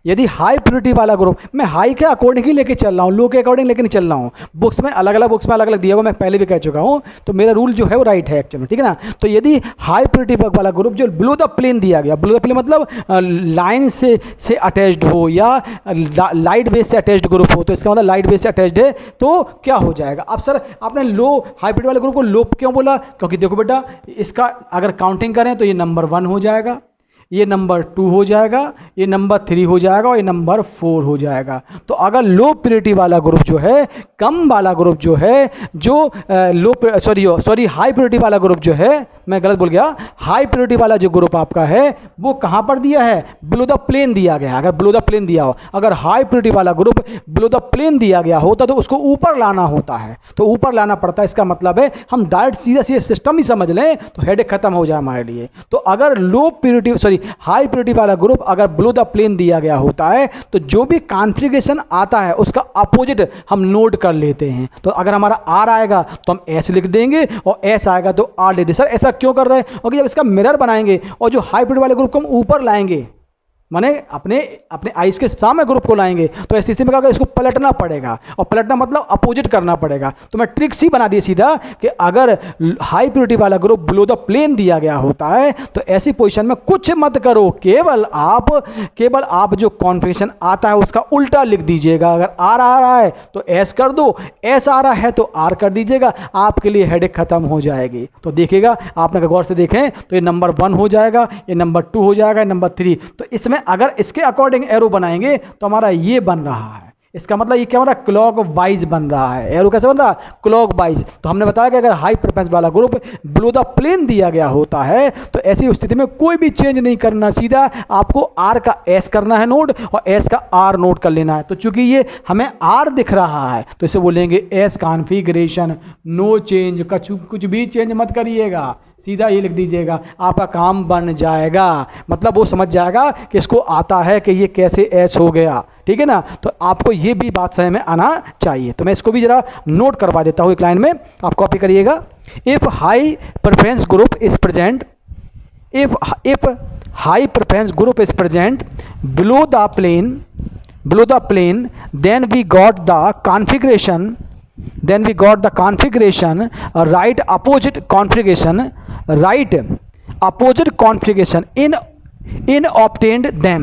यदि हाई प्योरिटी वाला ग्रुप, मैं हाई के अकॉर्डिंग ही लेके चल रहा हूँ, लो के अकॉर्डिंग लेके नहीं चल रहा हूँ, बुक्स में अलग अलग दिया हुआ, मैं पहले भी कह चुका हूँ, तो मेरा रूल जो है वो राइट है एक्चुअली, ठीक है ना। तो यदि हाई प्योरिटी वाला ग्रुप जो बिलो द प्लेन दिया गया, बिलो द प्लेन मतलब लाइन से अटैच्ड हो या लाइट बेस से अटैच्ड ग्रुप हो, तो इसका मतलब लाइट बेस से अटैच्ड है, तो क्या हो जाएगा। अब सर आपने लो हाई प्योरिटी वाले ग्रुप को लो क्यों बोला, क्योंकि देखो बेटा इसका अगर काउंटिंग करें तो ये नंबर 1 हो जाएगा, ये नंबर 2 हो जाएगा, ये नंबर 3 हो जाएगा और ये नंबर 4 हो जाएगा। तो अगर लो प्योरिटी वाला ग्रुप जो है, कम वाला ग्रुप जो है, जो हाई प्योरिटी वाला ग्रुप जो है, मैं गलत बोल गया, हाई प्योरिटी वाला जो ग्रुप आपका है वो कहाँ पर दिया है, बिलो द प्लेन दिया गया है। अगर बिलो द प्लेन दिया हो, अगर हाई प्योरिटी वाला ग्रुप बिलो द प्लेन दिया गया होता तो उसको ऊपर लाना होता है, तो ऊपर लाना पड़ता है। इसका मतलब है हम डायरेक्ट सीधा सिस्टम ही समझ लें तो हेडेक खत्म हो जाए हमारे लिए। तो अगर हाई प्योरिटी वाला ग्रुप अगर बिलो द प्लेन दिया गया होता है तो जो भी कॉन्फ़िगरेशन आता है उसका अपोजिट हम नोट कर लेते हैं। तो अगर हमारा आर आएगा तो हम एस लिख देंगे और एस आएगा तो आर लिख देंगे। सर ऐसा क्यों कर रहे हैं, क्योंकि जब इसका मिरर बनाएंगे और जो हाई प्योरिटी वाले ग्रुप को हम ऊपर लाएंगे, माने अपने आइस के सामने ग्रुप को लाएंगे, तो ऐसी स्थिति में क्या, इसको पलटना पड़ेगा, और पलटना मतलब अपोजिट करना पड़ेगा। तो मैं ट्रिक्स ही बना दी सीधा कि अगर हाई प्योरिटी वाला ग्रुप बिलो द प्लेन दिया गया होता है तो ऐसी पोजीशन में कुछ मत करो, केवल आप जो कॉन्फ़िगरेशन आता है उसका उल्टा लिख दीजिएगा। अगर आर आ रहा है तो एस कर दो, एस आ रहा है तो आर कर दीजिएगा, आपके लिए हेडेक खत्म हो जाएगी। तो देखिएगा, आपने अगर गौर से देखें तो ये नंबर 1 हो जाएगा, ये नंबर 2 हो जाएगा, नंबर 3। तो इसमें अगर इसके अकॉर्डिंग एरो बनाएंगे तो हमारा ये बन रहा है, इसका मतलब ये क्या बन रहा है, क्लॉक वाइज बन रहा है। एरो कैसे बन रहा है, क्लॉक वाइज। तो हमने बताया कि अगर हाई प्रेफरेंस वाला ग्रुप बिलो द प्लेन दिया गया होता है तो ऐसी स्थिति में कोई भी चेंज नहीं करना, सीधा आपको आर का एस करना है नोट और एस का आर नोट कर लेना है। तो चूंकि ये हमें आर दिख रहा है तो इसे बोलेंगे एस कॉन्फ़िगरेशन, नो चेंज, कुछ भी चेंज मत करिएगा, सीधा ये लिख दीजिएगा, आपका काम बन जाएगा। मतलब वो समझ जाएगा कि इसको आता है कि ये कैसे एच हो गया, ठीक है ना। तो आपको ये भी बात समझ में आना चाहिए। तो मैं इसको भी जरा नोट करवा देता हूँ एक लाइन में, आप कॉपी करिएगा। If high preference group is present, if high preference group is present below the plane, then we got the configuration, right opposite configuration in obtained them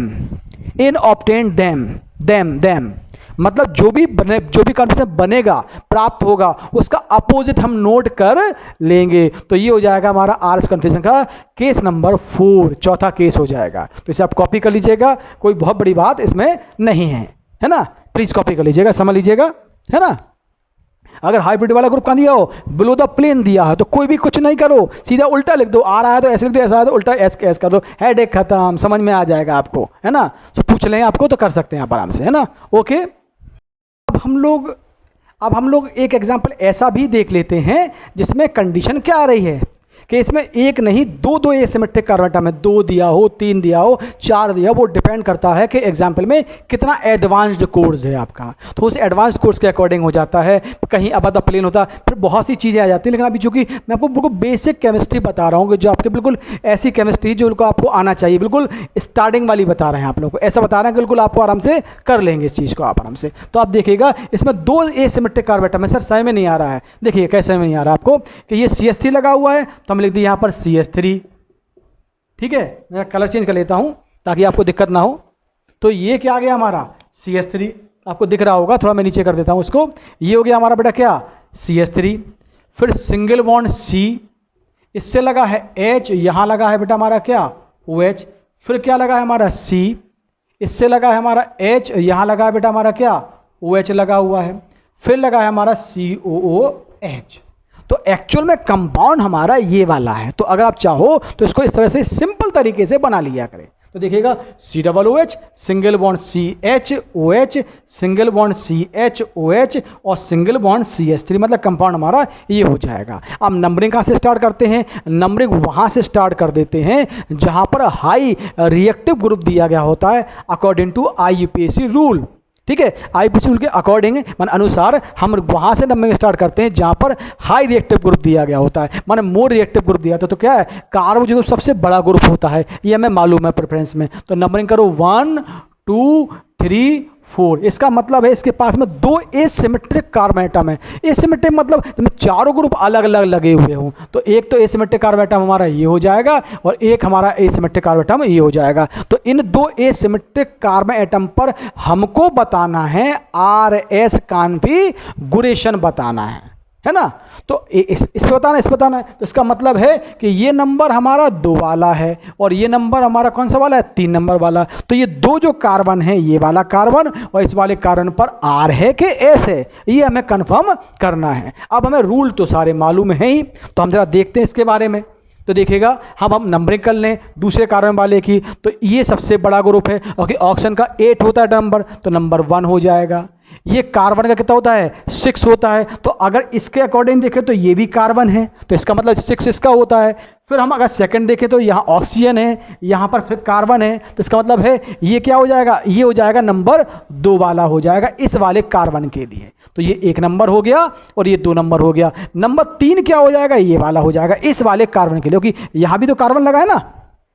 मतलब जो भी कॉन्फ़िगरेशन बनेगा, प्राप्त होगा, उसका अपोजिट हम नोट कर लेंगे। तो ये हो जाएगा हमारा आर एस कॉन्फ़िगरेशन का केस नंबर 4, चौथा केस हो जाएगा। तो इसे आप कॉपी कर लीजिएगा, कोई बहुत बड़ी बात इसमें नहीं है ना। प्लीज़ कॉपी कर लीजिएगा, समझ लीजिएगा, है ना। अगर हाइब्रिड वाला ग्रुप कहाँ दिया हो, बिलो द प्लेन दिया है, तो कोई भी कुछ नहीं करो, सीधा उल्टा लिख दो। आ रहा है तो ऐसे लिख दो, ऐसा है तो उल्टा एस कर दो, हेडेक खत्म, समझ में आ जाएगा आपको, है ना। तो पूछ लें आपको तो कर सकते हैं आप आराम से, है ना। ओके, अब हम लोग एक एग्जाम्पल ऐसा भी देख लेते हैं जिसमें कंडीशन क्या आ रही है कि इसमें एक नहीं दो एसिमेट्रिक कार्बन में 2 दिया हो, 3 दिया हो, 4 दिया हो, वो डिपेंड करता है कि एग्जाम्पल में कितना एडवांस्ड कोर्स है आपका। तो उस एडवांस्ड कोर्स के अकॉर्डिंग हो जाता है, कहीं अब द प्लेन होता, फिर बहुत सी चीज़ें आ जाती हैं। लेकिन अभी चूंकि मैं आपको बिल्कुल बेसिक केमिस्ट्री बता रहा हूँ कि जो आपके बिल्कुल ऐसी केमिस्ट्री जो आपको आना चाहिए, बिल्कुल स्टार्टिंग वाली बता रहे हैं आप लोग को, ऐसा बता रहे हैं कि बिल्कुल आपको आराम से कर लेंगे इस चीज़ को आप आराम से। तो आप देखिएगा इसमें 2 एसिमेट्रिक कार्बन है। सर समझ में नहीं आ रहा है, देखिए कैसे में नहीं आ रहा आपको कि ये CH3 लगा हुआ है, तो हम लिख दी यहाँ पर CH3, ठीक है। मैं कलर चेंज कर लेता हूं ताकि आपको दिक्कत ना हो। तो ये क्या आ गया हमारा CH3, आपको दिख रहा होगा, थोड़ा मैं नीचे कर देता हूं इसको। ये हो गया हमारा बेटा क्या, CH3, फिर सिंगल बॉन्ड C, इससे लगा है H, यहां लगा है बेटा हमारा क्या OH, फिर क्या लगा है हमारा C, इससे लगा है हमारा H, यहां लगा है बेटा हमारा क्या OH लगा हुआ है, फिर लगा है हमारा COOH। तो एक्चुअल में कंपाउंड हमारा ये वाला है। तो अगर आप चाहो तो इसको इस तरह से सिंपल तरीके से बना लिया करें। तो देखिएगा COOH, single bond CHOH, single bond CHOH और सिंगल बॉन्ड CH3, मतलब कंपाउंड हमारा ये हो जाएगा। अब नंबरिंग कहाँ से स्टार्ट करते हैं, नंबरिंग वहाँ से स्टार्ट कर देते हैं जहाँ पर हाई रिएक्टिव ग्रुप दिया गया होता है अकॉर्डिंग टू IUPAC रूल, ठीक है। IUPAC रूल के अकॉर्डिंग मान अनुसार हम वहाँ से नंबरिंग स्टार्ट करते हैं जहाँ पर हाई रिएक्टिव ग्रुप दिया गया होता है, माने मोर रिएक्टिव ग्रुप दिया तो क्या है, कार्बो जो सबसे बड़ा ग्रुप होता है, ये हमें मालूम है प्रेफरेंस में। तो नंबरिंग करो 1 2 3 4। इसका मतलब है इसके पास में 2 एसिमेट्रिक कार्बन एटम है। एसिमेट्रिक मतलब जब चारों ग्रुप अलग अलग लगे हुए हों तो एक तो एसिमेट्रिक कार्बन एटम हमारा ये हो जाएगा और एक हमारा एसिमेट्रिक कार्बन एटम ये हो जाएगा। तो इन 2 एसिमेट्रिक कार्बन एटम पर हमको बताना है RS कॉन्फ़िगरेशन बताना है ना। तो इस पे बताना है। तो इसका मतलब है कि ये नंबर हमारा 2 वाला है और ये नंबर हमारा कौन सा वाला है, 3 नंबर वाला। तो ये 2 जो कार्बन है, ये वाला कार्बन और इस वाले कार्बन पर R है कि S है, ये हमें कंफर्म करना है। अब हमें रूल तो सारे मालूम है ही, तो हम जरा देखते हैं इसके बारे में। तो देखिएगा हम नंबरिंग कर लें दूसरे कार्बन वाले की। तो ये सबसे बड़ा ग्रुप है और ऑक्सीजन का 8 होता है नंबर, तो नंबर 1 हो जाएगा। ये कार्बन का कितना होता है, 6 होता है। तो अगर इसके अकॉर्डिंग देखें तो ये भी कार्बन है, तो इसका मतलब 6 इसका होता है। फिर हम अगर सेकंड देखें तो यहाँ ऑक्सीजन है, यहाँ पर फिर कार्बन है, तो इसका मतलब है ये क्या हो जाएगा, ये हो जाएगा नंबर 2 वाला हो जाएगा इस वाले कार्बन के लिए। तो ये 1 नंबर हो गया और ये 2 नंबर हो गया। नंबर 3 क्या हो जाएगा, ये वाला हो जाएगा इस वाले कार्बन के लिए, क्योंकि यहाँ भी तो कार्बन लगा है ना,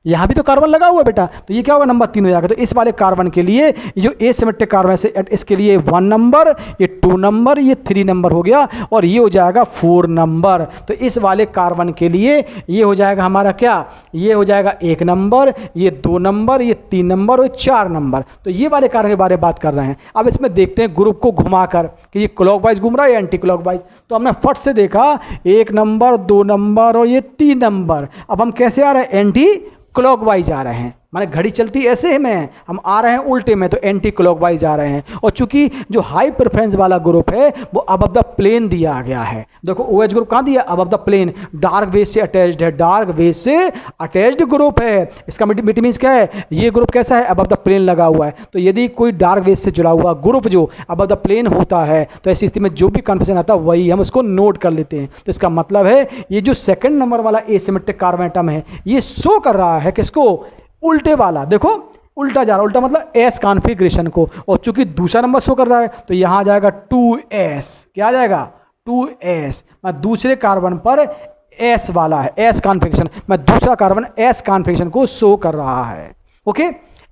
यहाँ भी तो कार्बन लगा हुआ है बेटा। तो ये क्या होगा, नंबर 3 हो जाएगा। तो इस वाले कार्बन के लिए जो एसिमेट्रिक कार्बन है इसके लिए 1 नंबर, ये 2 नंबर, ये 3 नंबर हो गया और ये हो जाएगा 4 नंबर। तो इस वाले कार्बन के लिए ये हो जाएगा हमारा क्या, ये हो जाएगा 1 नंबर, ये 2 नंबर, ये 3 नंबर और 4 नंबर। तो ये वाले कार्बन के बारे में बात कर रहे हैं। अब इसमें देखते हैं ग्रुप को घुमाकर कि ये क्लॉकवाइज घूम रहा है या एंटी क्लॉकवाइज। तो हमने फट से देखा 1 नंबर, 2 नंबर और ये 3 नंबर। अब हम कैसे आ रहे हैं, एंटी क्लॉकवाइज आ रहे हैं, माने घड़ी चलती ऐसे में हम आ रहे हैं उल्टे में, तो एंटी क्लॉकवाइज आ रहे हैं। और चूंकि जो हाई प्रेफरेंस वाला ग्रुप है वो अबव द प्लेन दिया गया है। देखो OH ग्रुप कहाँ दिया, above the plane, dark wedge से अटैच्ड है, डार्क वेज से अटैच्ड ग्रुप है। इसका मिट मीन्स क्या है, ये ग्रुप कैसा है, अबव द प्लेन लगा हुआ है। तो यदि कोई डार्क वेज से जुड़ा हुआ ग्रुप जो अबव द प्लेन होता है तो ऐसी स्थिति में जो भी कन्फ्यूजन आता है वही हम उसको नोट कर लेते हैं। तो इसका मतलब है ये जो सेकंड नंबर वाला एसिमेट्रिक कार्बन एटम है ये शो कर रहा है किसको, उल्टे वाला। देखो उल्टा जा रहा, उल्टा मतलब S कॉन्फ़िगरेशन को। और चूंकि दूसरा नंबर शो कर रहा है तो यहां आ जाएगा 2S। क्या आ जाएगा, 2S। मैं दूसरे कार्बन पर S वाला है, S कॉन्फ़िगरेशन, मैं दूसरा कार्बन S कॉन्फ़िगरेशन को शो कर रहा है। ओके,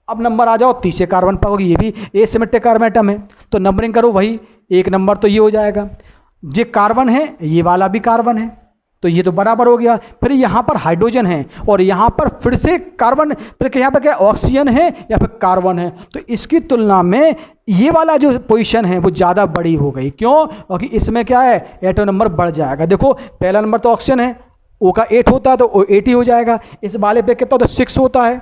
अब नंबर आ जाओ तीसरे कार्बन पर, होगी ये भी एसिमेट्रिक कार्बन एटम है। तो नंबरिंग करो वही, 1 नंबर तो ये हो जाएगा। ये कार्बन है, ये वाला भी कार्बन है, तो ये तो बराबर हो गया। फिर यहाँ पर हाइड्रोजन है और यहाँ पर फिर से कार्बन, फिर यहाँ पर क्या ऑक्सीजन है या फिर कार्बन है। तो इसकी तुलना में ये वाला जो पोजीशन है वो ज़्यादा बड़ी हो गई। क्यों, क्योंकि इसमें क्या है, एटम नंबर बढ़ जाएगा। देखो पहला नंबर तो ऑक्सीजन है, O का 8 होता है तो O 8 ही हो जाएगा। इस वाले पे कितना होता है, 6 होता है,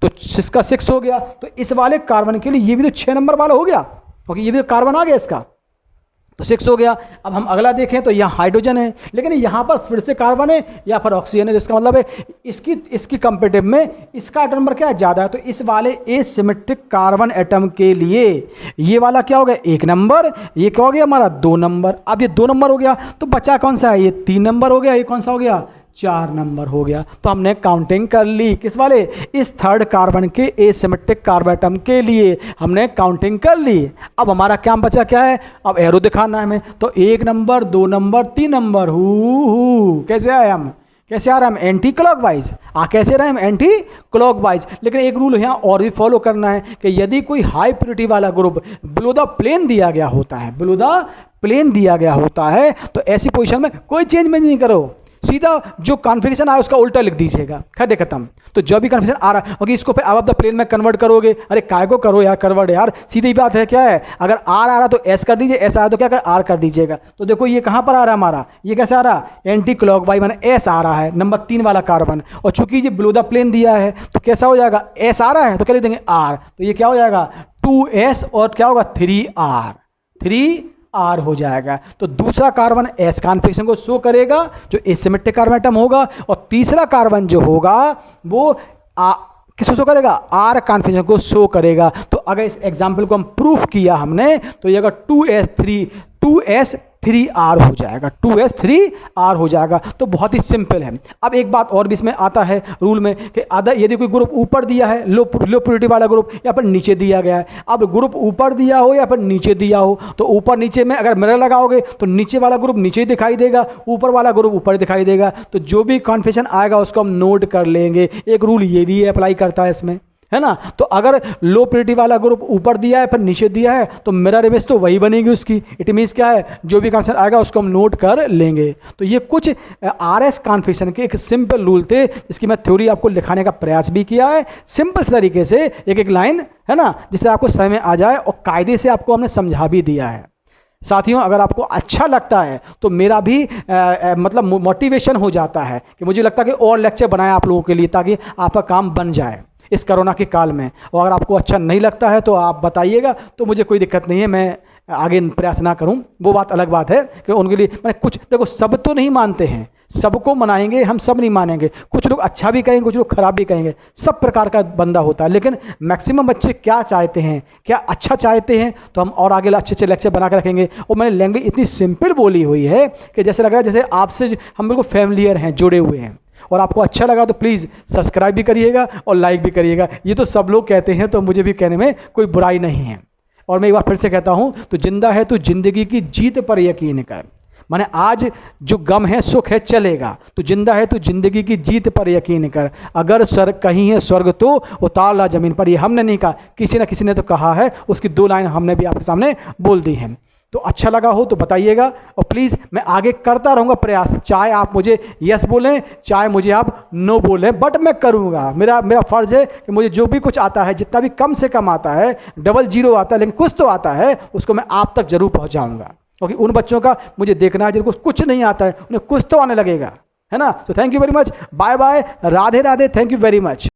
तो 6 का 6 हो गया। तो इस वाले कार्बन के लिए ये भी तो 6 नंबर वाला हो गया, क्योंकि ये भी तो कार्बन आ गया इसका, तो 6 हो गया। अब हम अगला देखें तो यहाँ हाइड्रोजन है, लेकिन यहाँ पर फिर से कार्बन है या फिर ऑक्सीजन है, जिसका मतलब है इसकी कंपेरेटिव में इसका एटम नंबर क्या ज़्यादा है। तो इस वाले एसिमेट्रिक कार्बन एटम के लिए ये वाला क्या हो गया, 1 नंबर, ये क्या हो गया हमारा 2 नंबर। अब ये 2 नंबर हो गया तो बचा कौन सा है, ये 3 नंबर हो गया, ये कौन सा हो गया, 4 नंबर हो गया। तो हमने काउंटिंग कर ली किस वाले, इस थर्ड कार्बन के एसिमेट्रिक कार्बन एटम के लिए हमने काउंटिंग कर ली। अब हमारा काम बचा क्या है, अब एरो दिखाना है हमें। तो 1 नंबर, 2 नंबर, 3 नंबर, कैसे आए हम, कैसे आ रहे हैं हम, एंटी क्लॉकवाइज। कैसे रहे हम, एंटी क्लॉकवाइज। लेकिन एक रूल यहाँ और भी फॉलो करना है कि यदि कोई हाई प्योरिटी वाला ग्रुप बिलो द प्लेन दिया गया होता है, बिलो द प्लेन दिया गया होता है, तो ऐसी पोजीशन में कोई चेंज में नहीं करो, सीधा जो कॉन्फ़िगरेशन आया उसका उल्टा लिख दीजिएगा, खैर खत्म। तो जो भी कॉन्फ़िगरेशन आ रहा है, क्योंकि इसको अबव द प्लेन में कन्वर्ट करोगे, अरे काय को करो यार कन्वर्ट यार, सीधी बात है क्या है, अगर आर आ रहा तो एस कर दीजिए, एस आ रहा तो क्या कर आर कर दीजिएगा। तो देखो ये कहाँ पर आ रहा है हमारा, ये कैसे आ रहा है, एंटी क्लॉकवाइज, माने एस आ रहा है, नंबर 3 वाला कार्बन। और चूंकि ये बिलो द प्लेन दिया है तो कैसा हो जाएगा, एस आ रहा है तो क्या लिख देंगे आर, तो ये क्या हो जाएगा 2s और क्या होगा 3r, 3r हो जाएगा। तो दूसरा कार्बन एस कॉन्फ़िगरेशन को शो करेगा जो एसिमेट्रिक कार्बन एटम होगा, और तीसरा कार्बन जो होगा वो किसको शो करेगा, आर कॉन्फ़िगरेशन को शो करेगा। तो अगर इस एग्जाम्पल को हम प्रूफ किया हमने, तो ये अगर 2s3r हो जाएगा, 2s3r हो जाएगा। तो बहुत ही सिंपल है। अब एक बात और भी इसमें आता है रूल में कि यदि कोई ग्रुप ऊपर दिया है, लो प्योरिटी वाला ग्रुप, या फिर नीचे दिया गया है। अब ग्रुप ऊपर दिया हो या फिर नीचे दिया हो, तो ऊपर नीचे में अगर मिरर लगाओगे तो नीचे वाला ग्रुप नीचे दिखाई देगा, ऊपर वाला ग्रुप ऊपर दिखाई देगा। तो जो भी कॉन्फ़िगरेशन आएगा उसको हम नोट कर लेंगे। एक रूल ये भी अप्लाई करता है इसमें, है ना। तो अगर लो प्रियोरिटी वाला ग्रुप ऊपर दिया है फिर नीचे दिया है तो मिरर इमेज तो वही बनेगी उसकी। इट मीन्स क्या है, जो भी कनेक्शन आएगा उसको हम नोट कर लेंगे। तो ये कुछ RS कॉन्फ़िगरेशन के एक सिंपल रूल थे जिसकी मैं थ्योरी आपको लिखाने का प्रयास भी किया है सिंपल तरीके से, एक एक लाइन, है ना, जिससे आपको समझ में आ जाए और कायदे से आपको हमने समझा भी दिया है। साथियों, अगर आपको अच्छा लगता है तो मेरा भी मतलब मोटिवेशन हो जाता है कि मुझे लगता है कि और लेक्चर बनाएं आप लोगों के लिए ताकि आपका काम बन जाए इस कोरोना के काल में। और अगर आपको अच्छा नहीं लगता है तो आप बताइएगा, तो मुझे कोई दिक्कत नहीं है, मैं आगे प्रयास ना करूं, वो बात अलग बात है कि उनके लिए मैं कुछ, देखो सब तो नहीं मानते हैं, सबको मनाएंगे हम, सब नहीं मानेंगे, कुछ लोग अच्छा भी कहेंगे कुछ लोग खराब भी कहेंगे, सब प्रकार का बंदा होता है। लेकिन मैक्सिमम बच्चे क्या चाहते हैं, क्या अच्छा चाहते हैं, तो हम और आगे अच्छे अच्छे लेक्चर बना कर रखेंगे। और मैंने लैंग्वेज इतनी सिंपल बोली हुई है कि जैसे लग रहा है जैसे आपसे हम बिल्कुल फैमिलियर हैं, जुड़े हुए हैं। और आपको अच्छा लगा तो प्लीज़ सब्सक्राइब भी करिएगा और लाइक भी करिएगा। ये तो सब लोग कहते हैं तो मुझे भी कहने में कोई बुराई नहीं है। और मैं एक बार फिर से कहता हूँ, तो जिंदा है तो जिंदगी की जीत पर यकीन कर। माने आज जो गम है सुख है चलेगा, तो जिंदा है तो जिंदगी की जीत पर यकीन कर। अगर स्वर्ग कहीं है स्वर्ग तो उतार ला जमीन पर। ये हमने नहीं कहा, किसी ना किसी ने तो कहा है, उसकी 2 लाइन हमने भी आपके सामने बोल दी हैं। तो अच्छा लगा हो तो बताइएगा और प्लीज़ मैं आगे करता रहूँगा प्रयास, चाहे आप मुझे यस बोलें चाहे मुझे आप नो बोलें, बट मैं करूँगा। मेरा फ़र्ज़ है कि मुझे जो भी कुछ आता है, जितना भी कम से कम आता है, 00 आता है लेकिन कुछ तो आता है, उसको मैं आप तक जरूर पहुँचाऊँगा। क्योंकि उन बच्चों का मुझे देखना है जिनको कुछ नहीं आता है, उन्हें कुछ तो आने लगेगा, है ना। तो thank you very much, bye bye, Radhe Radhe, thank you very much.